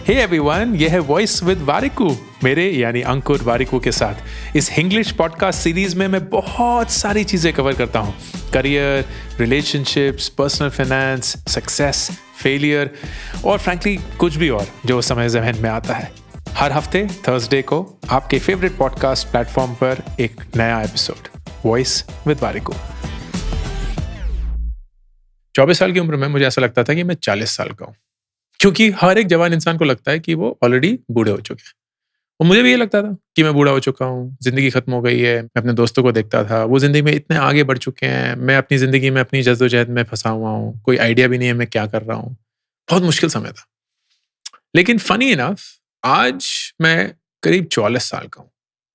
Hey everyone, ये है voice with Warikoo, मेरे यानी अंकुर वारिकू के साथ। इस इंग्लिश पॉडकास्ट सीरीज में मैं बहुत सारी चीज़ें कवर करता हूँ। Career, relationships, personal finance, success, failure और फ्रैंकली कुछ भी और जो समय ज़हन में आता है। हर हफ्ते थर्सडे को आपके फेवरेट पॉडकास्ट प्लेटफॉर्म पर एक नया एपिसोड, वॉइस विद वारिकू। 24 साल की उम्र में मुझे ऐसा लगता था कि मैं 40 साल का हूँ, क्योंकि हर एक जवान इंसान को लगता है कि वो ऑलरेडी बूढ़े हो चुके हैं। और मुझे भी ये लगता था कि मैं बूढ़ा हो चुका हूँ, जिंदगी खत्म हो गई है। मैं अपने दोस्तों को देखता था, वो जिंदगी में इतने आगे बढ़ चुके हैं, मैं अपनी जिंदगी में अपनी जद्दोजहद में फंसा हुआ हूँ, कोई आइडिया भी नहीं है मैं क्या कर रहा हूँ। बहुत मुश्किल समय था। लेकिन फनी इनफ आज मैं करीब 44 साल का हूँ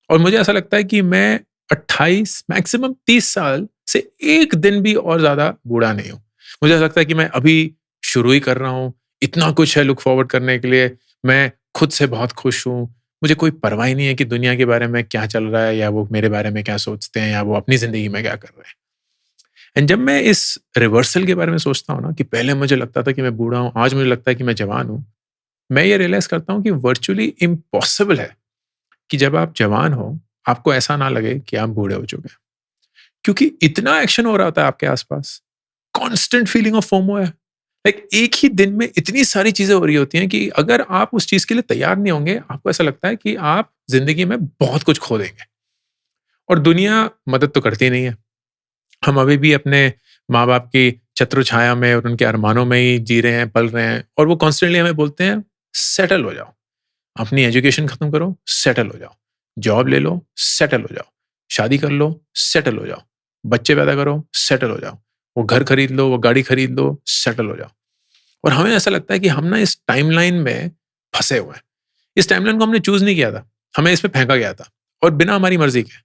और मुझे ऐसा लगता है कि मैं 28 मैक्सिमम 30 साल से एक दिन भी और ज्यादा बूढ़ा नहीं हूँ। मुझे ऐसा लगता है कि मैं अभी शुरू ही कर रहा हूँ। इतना कुछ है लुक फॉरवर्ड करने के लिए। मैं खुद से बहुत खुश हूँ। मुझे कोई परवाह ही नहीं है कि दुनिया के बारे में क्या चल रहा है या वो मेरे बारे में क्या सोचते हैं या वो अपनी जिंदगी में क्या कर रहे हैं। एंड जब मैं इस रिवर्सल के बारे में सोचता हूँ ना कि पहले मुझे लगता था कि मैं बूढ़ा हूँ, आज मुझे लगता है कि मैं जवान हूँ, मैं ये रियलाइज करता हूँ कि वर्चुअली इम्पॉसिबल है कि जब आप जवान हो आपको ऐसा ना लगे कि आप बूढ़े हो चुके हैं, क्योंकि इतना एक्शन हो रहा होता है आपके आसपास। कांस्टेंट फीलिंग ऑफ फोमो है। लाइक एक ही दिन में इतनी सारी चीजें हो रही होती हैं कि अगर आप उस चीज के लिए तैयार नहीं होंगे, आपको ऐसा लगता है कि आप जिंदगी में बहुत कुछ खो देंगे। और दुनिया मदद तो करती नहीं है। हम अभी भी अपने माँ बाप की छत्र छाया में और उनके अरमानों में ही जी रहे हैं, पल रहे हैं, और वो कॉन्स्टेंटली हमें बोलते हैं सेटल हो जाओ, अपनी एजुकेशन खत्म करो, सेटल हो जाओ, जॉब ले लो, सेटल हो जाओ, शादी कर लो, सेटल हो जाओ, बच्चे पैदा करो, सेटल हो जाओ, वो घर खरीद लो, वो गाड़ी खरीद लो, सेटल हो जाओ। और हमें ऐसा लगता है कि हम ना इस टाइमलाइन में फंसे हुए हैं। इस टाइमलाइन को हमने चूज नहीं किया था, हमें इसमें फेंका गया था और बिना हमारी मर्जी के।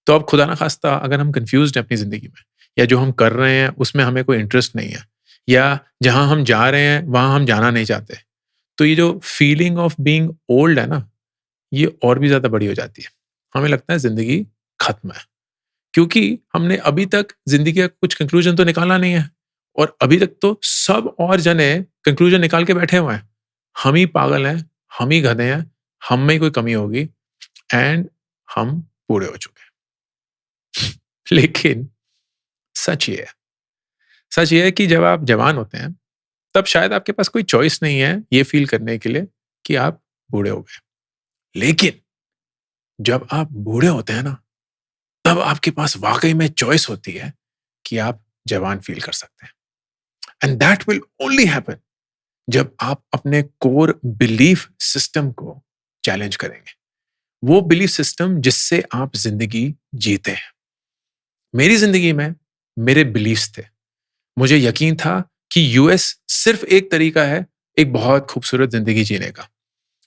तो अब खुदा ना खास्ता अगर हम कंफ्यूज्ड हैं अपनी जिंदगी में, या जो हम कर रहे हैं उसमें हमें कोई इंटरेस्ट नहीं है, या जहां हम जा रहे हैं वहां हम जाना नहीं चाहते, तो ये जो फीलिंग ऑफ बीइंग ओल्ड है ना, ये और भी ज्यादा बड़ी हो जाती है। हमें लगता है जिंदगी खत्म है, क्योंकि हमने अभी तक जिंदगी का कुछ कंक्लूजन तो निकाला नहीं है। और अभी तक तो सब और जने कंक्लूजन निकाल के बैठे हुए हैं। हम ही पागल हैं, हम ही गधे हैं, हम में ही कोई कमी होगी, एंड हम बूढ़े हो चुके हैं। लेकिन सच ये है, सच ये है कि जब आप जवान होते हैं तब शायद आपके पास कोई चॉइस नहीं है ये फील करने के लिए कि आप बूढ़े हो गए। लेकिन जब आप बूढ़े होते हैं ना, तब आपके पास वाकई में चॉइस होती है कि आप जवान फील कर सकते हैं। And that will only happen जब आप अपने कोर बिलीफ सिस्टम को चैलेंज करेंगे। वो बिलीफ सिस्टम जिससे आप जिंदगी जीते हैं। मेरी जिंदगी में मेरे बिलीफ्स थे। मुझे यकीन था कि यूएस सिर्फ एक तरीका है एक बहुत खूबसूरत जिंदगी जीने का।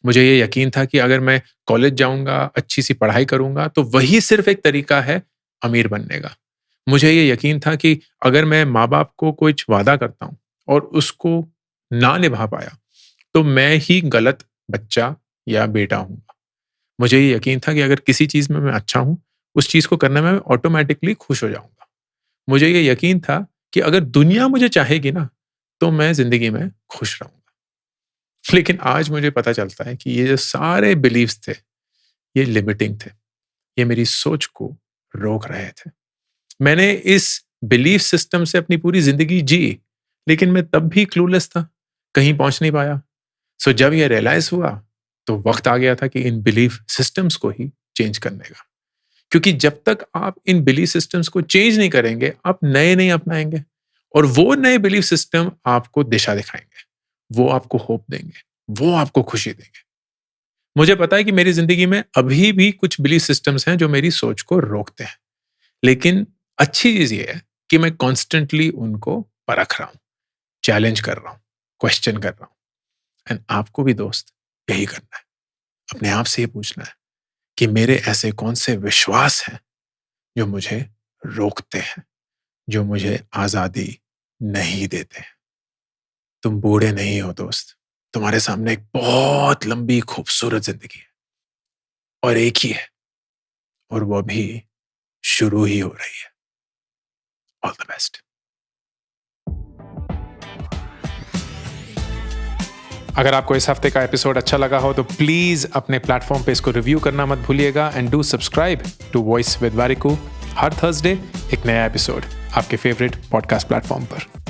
मुझे ये यकीन था कि अगर मैं कॉलेज जाऊंगा, अच्छी सी पढ़ाई करूंगा, तो वही सिर्फ एक तरीका है अमीर बनने का। मुझे ये यकीन था कि अगर मैं माँ बाप को कुछ वादा करता हूँ और उसको ना निभा पाया, तो मैं ही गलत बच्चा या बेटा हूँगा। मुझे ये यकीन था कि अगर किसी चीज़ में मैं अच्छा हूँ, उस चीज़ को करने में मैं ऑटोमैटिकली खुश हो जाऊँगा। मुझे ये यकीन था कि अगर दुनिया मुझे चाहेगी ना, तो मैं ज़िंदगी में खुश रहूँगा। लेकिन आज मुझे पता चलता है कि ये जो सारे बिलीफ्स थे, ये लिमिटिंग थे। ये मेरी सोच को रोक रहे थे। मैंने इस बिलीफ सिस्टम से अपनी पूरी ज़िंदगी जी, लेकिन मैं तब भी क्लूलेस था, कहीं पहुँच नहीं पाया। सो जब ये रियलाइज़ हुआ, तो वक़्त आ गया था कि इन बिलीफ सिस्टम्स को ही चेंज करने का। क्योंकि जब तक आप इन बिलीफ सिस्टम्स को चेंज नहीं करेंगे, आप नए नहीं अपनाएँगे, और वो नए बिलीफ सिस्टम आपको दिशा दिखाएँगे, वो आपको होप देंगे, वो आपको खुशी देंगे। मुझे पता है कि मेरी ज़िंदगी में अभी भी कुछ बिलीफ सिस्टम्स हैं जो मेरी सोच को रोकते हैं, लेकिन अच्छी चीज़ ये है कि मैं कॉन्स्टेंटली उनको परख रहा हूँ, चैलेंज कर रहा हूँ, क्वेश्चन कर रहा हूँ। एंड आपको भी दोस्त यही करना है। अपने आप से ये पूछना है कि मेरे ऐसे कौन से विश्वास हैं जो मुझे रोकते हैं, जो मुझे आज़ादी नहीं देते हैं। तुम बूढ़े नहीं हो दोस्त, तुम्हारे सामने एक बहुत लंबी खूबसूरत ज़िंदगी है, और एक ही है, और वो अभी शुरू ही हो रही है। All the best. अगर आपको इस हफ्ते का एपिसोड अच्छा लगा हो तो प्लीज़ अपने प्लेटफॉर्म पे इसको रिव्यू करना मत भूलिएगा and do subscribe to voice with Warikoo. हर थर्सडे एक नया एपिसोड आपके फेवरेट पॉडकास्ट प्लेटफॉर्म पर।